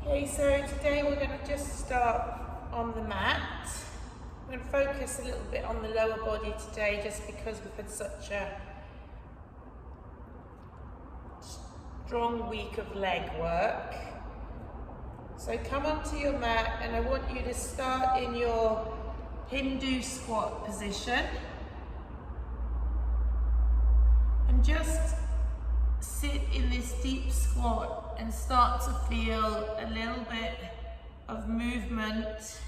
Okay, so today we're going to just start on the mat. We're going to focus a little bit on the lower body today just because we've had such a strong week of leg work. So come onto your mat and I want you to start in your Hindu squat position and just sit in this deep squat and start to feel a little bit of movement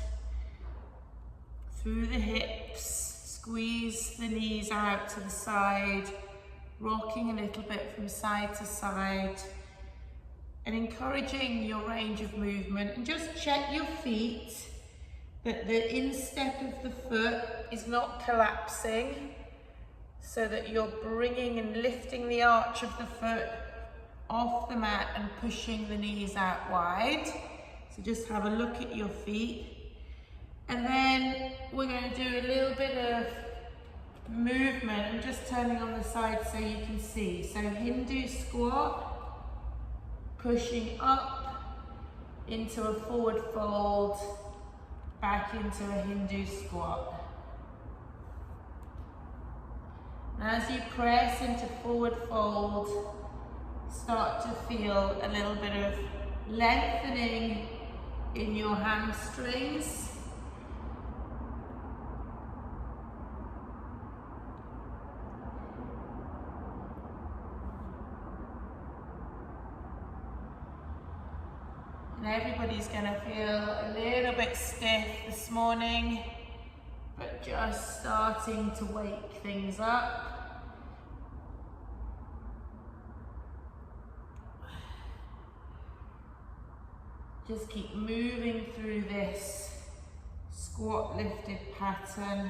through the hips. Squeeze the knees out to the side, rocking a little bit from side to side and encouraging your range of movement. And just check your feet that the instep of the foot is not collapsing, so that you're bringing and lifting the arch of the foot off the mat and pushing the knees out wide. So just have a look at your feet. And then we're going to do a little bit of movement. I'm just turning on the side so you can see. So Hindu squat, pushing up into a forward fold, back into a Hindu squat. As you press into forward fold, start to feel a little bit of lengthening in your hamstrings. And everybody's going to feel a little bit stiff this morning, but just starting to wake things up. Just keep moving through this squat lifted pattern.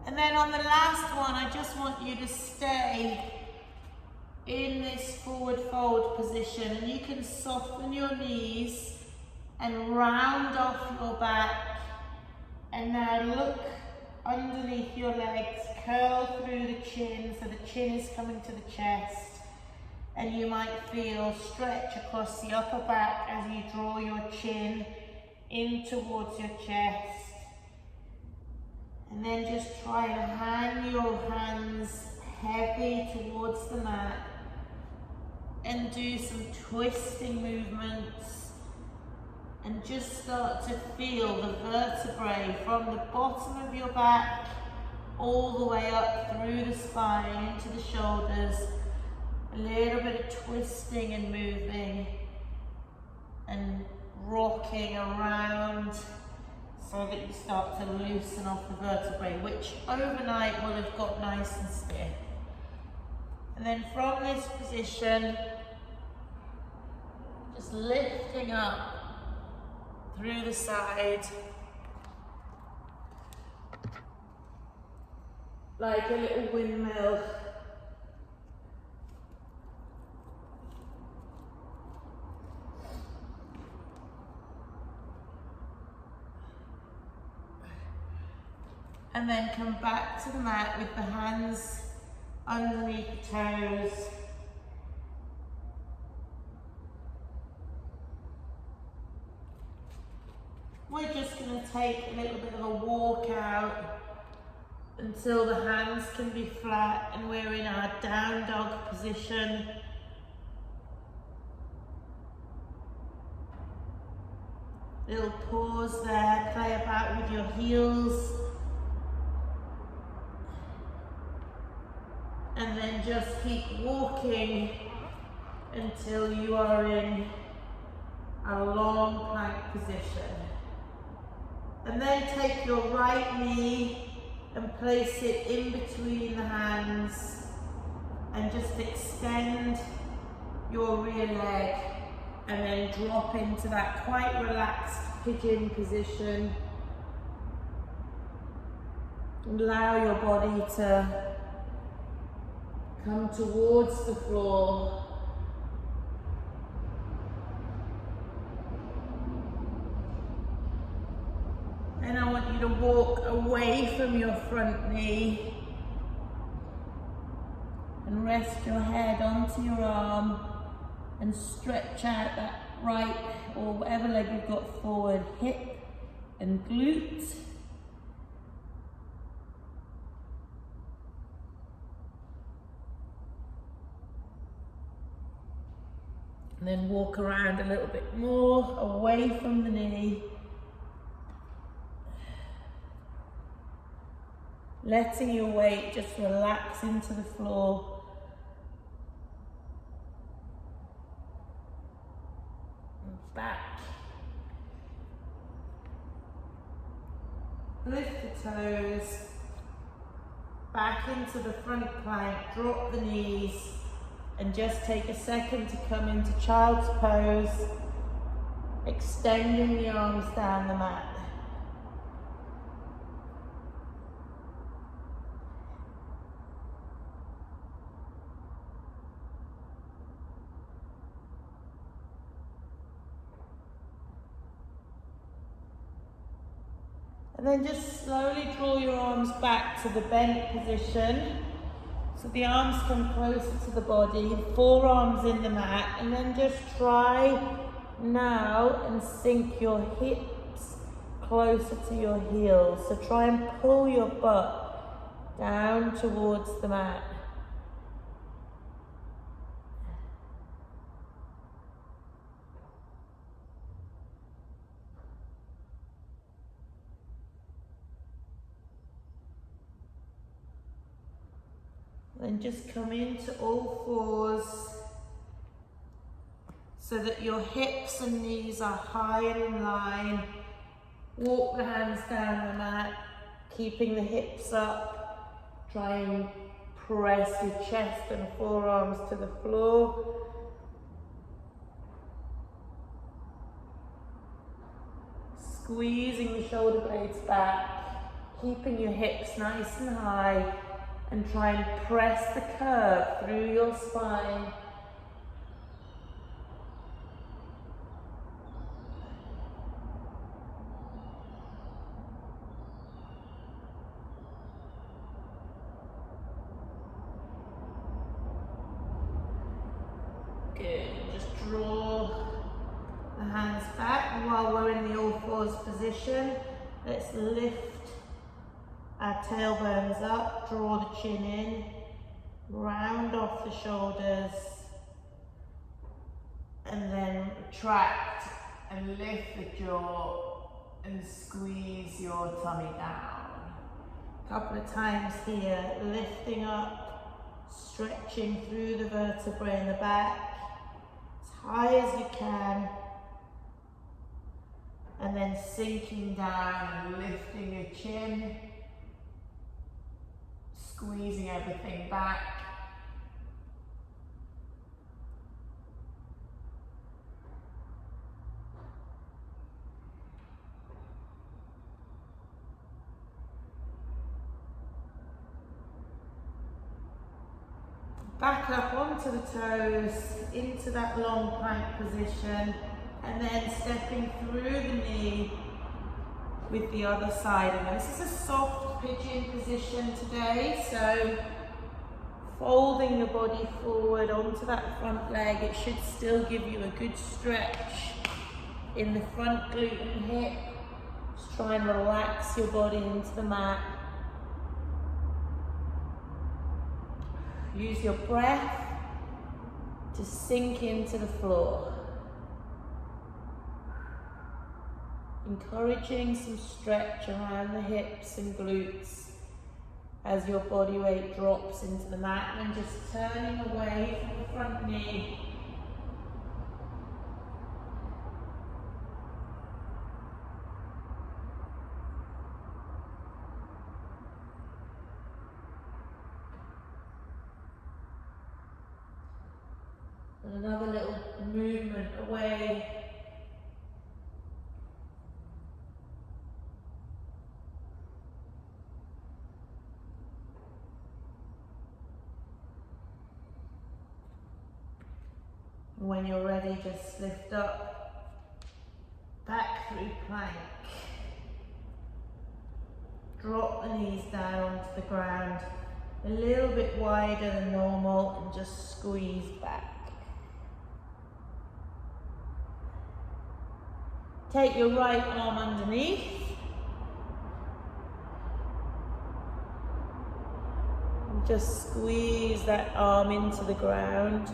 And then on the last one, I just want you to stay in this forward fold position, and you can soften your knees and round off your back, and now look underneath your legs, curl through the chin so the chin is coming to the chest, and you might feel stretch across the upper back as you draw your chin in towards your chest. And then just try and hang your hands heavy towards the mat and do some twisting movements, and just start to feel the vertebrae from the bottom of your back all the way up through the spine into the shoulders. A little bit of twisting and moving and rocking around so that you start to loosen off the vertebrae, which overnight will have got nice and stiff. And then from this position, just lifting up through the side, like a little windmill. And then come back to the mat with the hands underneath the toes. We're just going to take a little bit of a walk out until the hands can be flat and we're in our down dog position. Little pause there, play about with your heels. And then just keep walking until you are in a long plank position. And then take your right knee and place it in between the hands and just extend your rear leg and then drop into that quite relaxed pigeon position. And allow your body to come towards the floor. And I want you you to walk away from your front knee and rest your head onto your arm and stretch out that right or whatever leg you've got forward, hip and glute. And then walk around a little bit more, away from the knee. Letting your weight just relax into the floor. And back. Lift the toes. Back into the front plank, drop the knees. And just take a second to come into child's pose, extending the arms down the mat. And then just slowly draw your arms back to the bent position. So the arms come closer to the body, forearms in the mat, and then just try now and sink your hips closer to your heels. So try and pull your butt down towards the mat. Then just come into all fours so that your hips and knees are high and in line. Walk the hands down the mat, keeping the hips up. Try and press your chest and forearms to the floor. Squeezing the shoulder blades back, keeping your hips nice and high. And try and press the curve through your spine. Good. Just draw the hands back. And while we're in the all fours position, let's lift our tailbones up, draw the chin in, round off the shoulders, and then retract and lift the jaw and squeeze your tummy down. A couple of times here, lifting up, stretching through the vertebrae in the back, as high as you can, and then sinking down and lifting your chin, squeezing everything back. Back up onto the toes, into that long plank position, and then stepping through the knee with the other side. And this is a soft pigeon position today, so folding the body forward onto that front leg, it should still give you a good stretch in the front glute and hip. Just try and relax your body into the mat. Use your breath to sink into the floor. Encouraging some stretch around the hips and glutes as your body weight drops into the mat, and just turning away from the front knee. And another little movement away. When you're ready, just lift up, back through plank. drop the knees down onto the ground a little bit wider than normal and just squeeze back. Take your right arm underneath. And just squeeze that arm into the ground.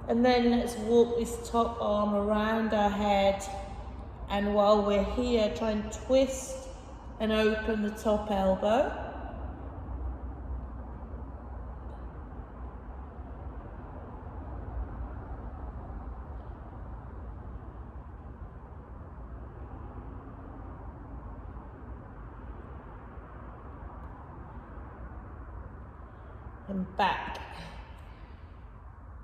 And then let's walk this top arm around our head. And while we're here, try and twist and open the top elbow. And back.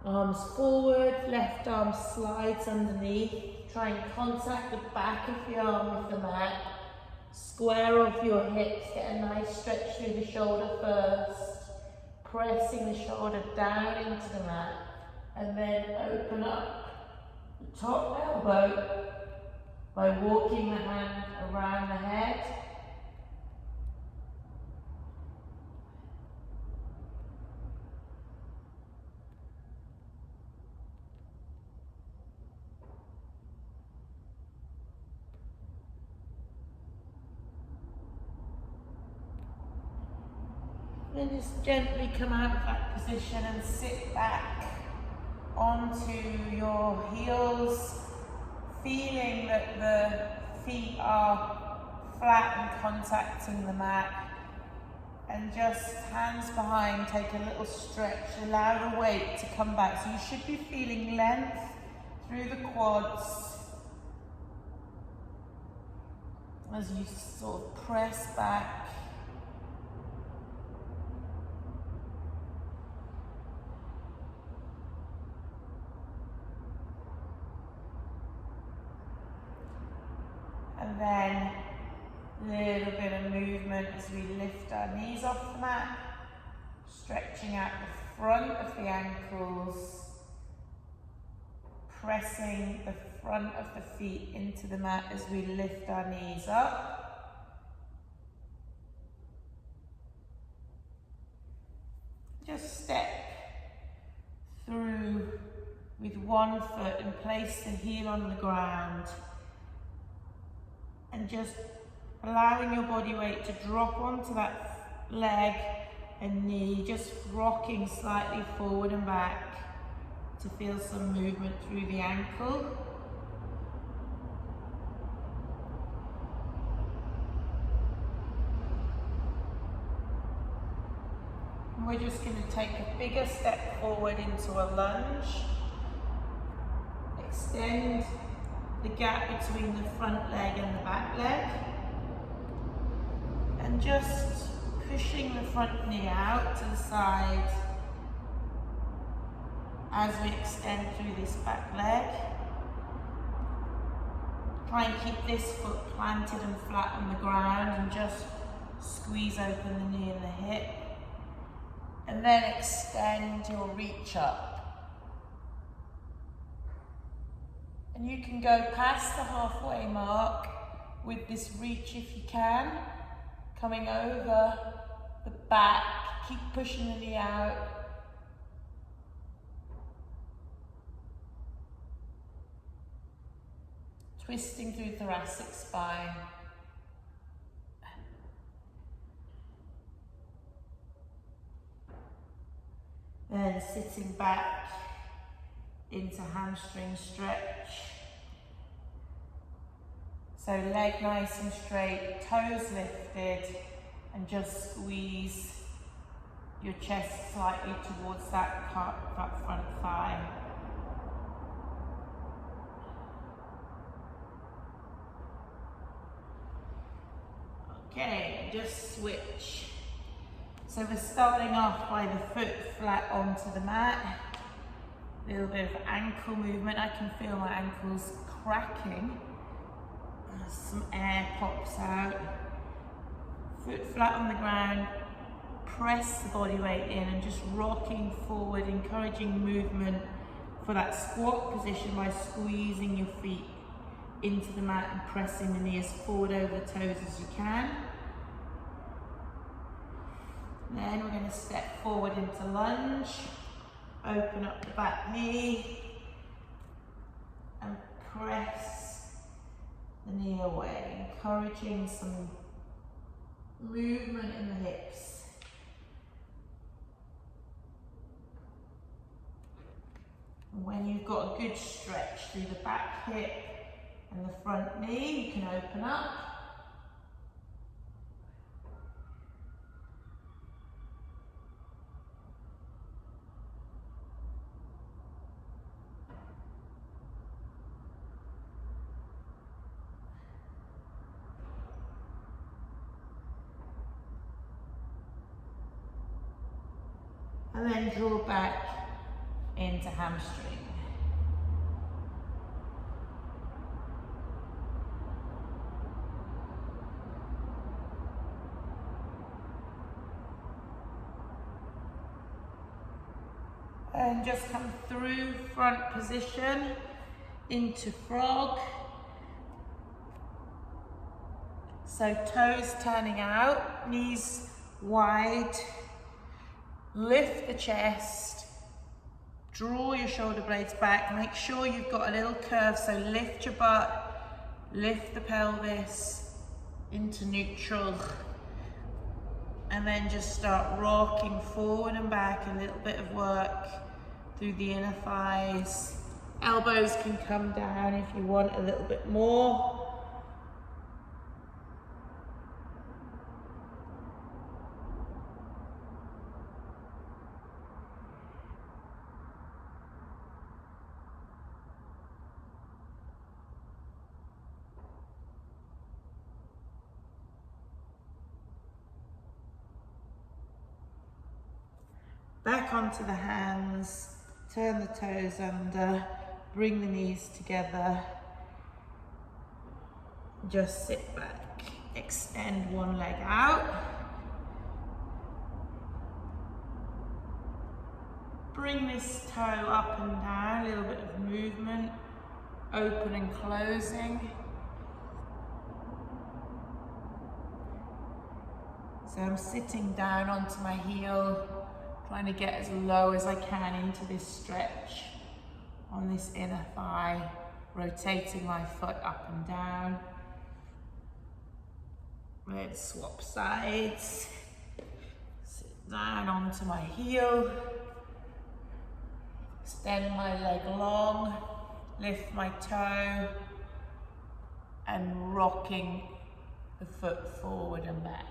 Arms forward, left arm slides underneath. Try and contact the back of the arm with the mat. Square off your hips, get a nice stretch through the shoulder first. Pressing the shoulder down into the mat. And then open up the top elbow by walking the hand around the head. Then just gently come out of that position and sit back onto your heels, feeling that the feet are flat and contacting the mat. And just hands behind, take a little stretch, allow the weight to come back. So you should be feeling length through the quads as you sort of press back. And then a little bit of movement as we lift our knees off the mat, stretching out the front of the ankles, pressing the front of the feet into the mat as we lift our knees up. Just step through with one foot and place the heel on the ground. And just allowing your body weight to drop onto that leg and knee, just rocking slightly forward and back to feel some movement through the ankle. And we're just going to take a bigger step forward into a lunge. Extend the gap between the front leg and the back leg, and just pushing the front knee out to the side as we extend through this back leg. Try and keep this foot planted and flat on the ground and just squeeze open the knee and the hip, and then extend your reach up. And you can go past the halfway mark with this reach if you can, coming over the back, keep pushing the knee out. Twisting through thoracic spine. Then sitting back into hamstring stretch. So leg nice and straight, toes lifted, and just squeeze your chest slightly towards that front thigh. Okay, just switch. So we're starting off by the foot flat onto the mat. A little bit of ankle movement. I can feel my ankles cracking. Some air pops out. Foot flat on the ground. Press the body weight in and just rocking forward, encouraging movement for that squat position by squeezing your feet into the mat and pressing the knee as forward over the toes as you can. Then we're going to step forward into lunge, open up the back knee and press the knee away, encouraging some movement in the hips. And when you've got a good stretch through the back hip and the front knee, you can open up. And then draw back into hamstring. And just come through front position into frog. So toes turning out, knees wide. Lift the chest, draw your shoulder blades back, make sure you've got a little curve, so lift your butt, lift the pelvis into neutral, and then just start rocking forward and back, a little bit of work through the inner thighs. Elbows can come down if you want a little bit more. Back onto the hands, turn the toes under, bring the knees together. Just sit back, extend one leg out. Bring this toe up and down, a little bit of movement, open and closing. So I'm sitting down onto my heel, trying to get as low as I can into this stretch on this inner thigh, rotating my foot up and down. Let's swap sides. Sit down onto my heel, extend my leg long, lift my toe, and rocking the foot forward and back.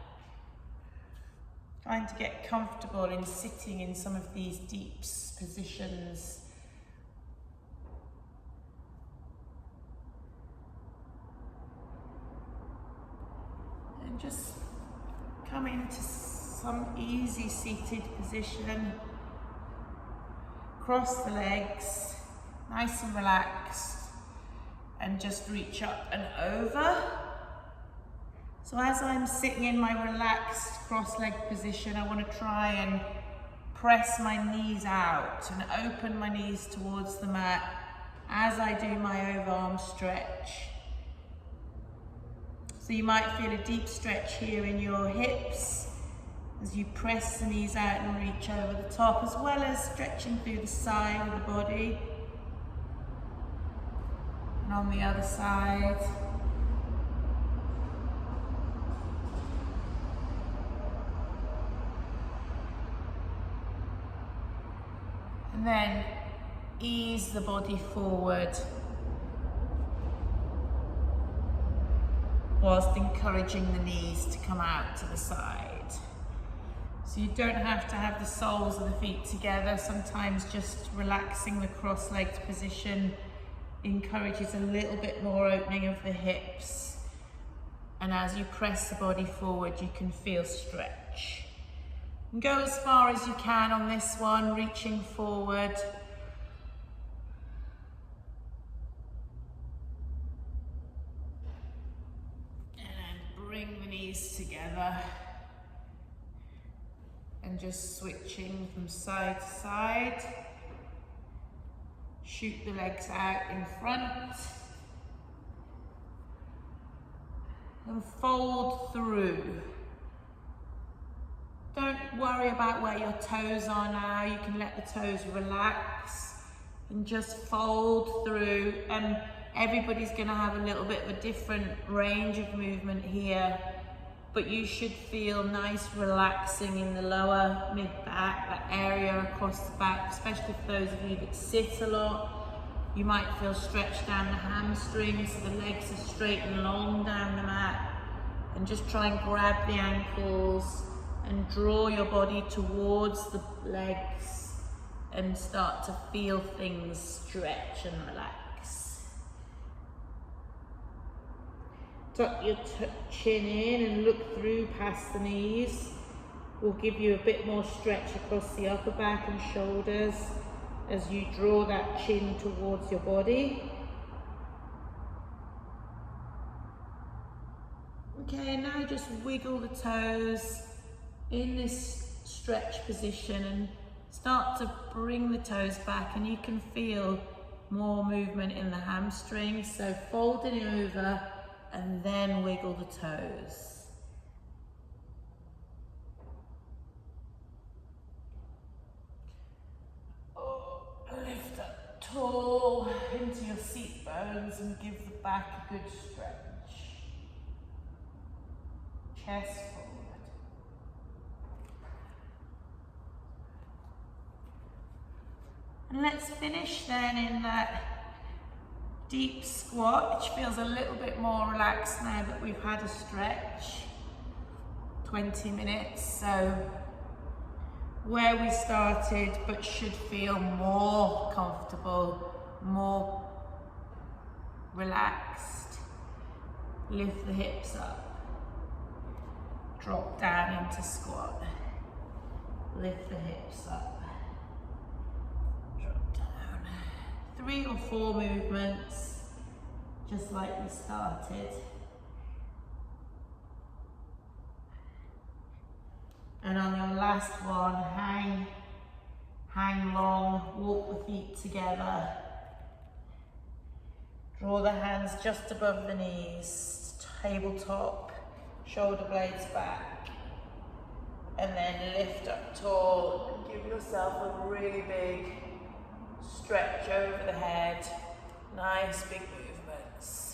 Trying to get comfortable in sitting in some of these deep positions. And just come into some easy seated position. Cross the legs, nice and relaxed, and just reach up and over. So as I'm sitting in my relaxed cross-leg position, I want to try and press my knees out and open my knees towards the mat as I do my overarm stretch. So you might feel a deep stretch here in your hips as you press the knees out and reach over the top, as well as stretching through the side of the body. And on the other side. And then ease the body forward whilst encouraging the knees to come out to the side. So you don't have to have the soles of the feet together. Sometimes just relaxing the cross-legged position encourages a little bit more opening of the hips. And as you press the body forward, you can feel stretch. And go as far as you can on this one, reaching forward. And bring the knees together. And just switching from side to side. Shoot the legs out in front. and fold through. Don't worry about where your toes are now. You can let the toes relax and just fold through. And everybody's gonna have a little bit of a different range of movement here, but you should feel nice relaxing in the lower mid-back, that area across the back, especially for those of you that sit a lot. You might feel stretched down the hamstrings, so the legs are straight and long down the mat. And just try and grab the ankles and draw your body towards the legs and start to feel things stretch and relax. Tuck your chin in and look through past the knees. Will give you a bit more stretch across the upper back and shoulders as you draw that chin towards your body. Okay, now just wiggle the toes in this stretch position and start to bring the toes back, and you can feel more movement in the hamstrings. So folding over and then wiggle the toes. Lift up tall into your seat bones and give the back a good stretch. Chest forward. And let's finish then in that deep squat, which feels a little bit more relaxed now that we've had a stretch. 20 minutes, so where we started, but should feel more comfortable, more relaxed. Lift the hips up, drop down into squat, lift the hips up, drop down. 3 or 4 movements, just like we started. And on your last one, hang long, walk the feet together. Draw the hands just above the knees, tabletop, shoulder blades back. And then lift up tall and give yourself a really big stretch over the head. Nice big movements.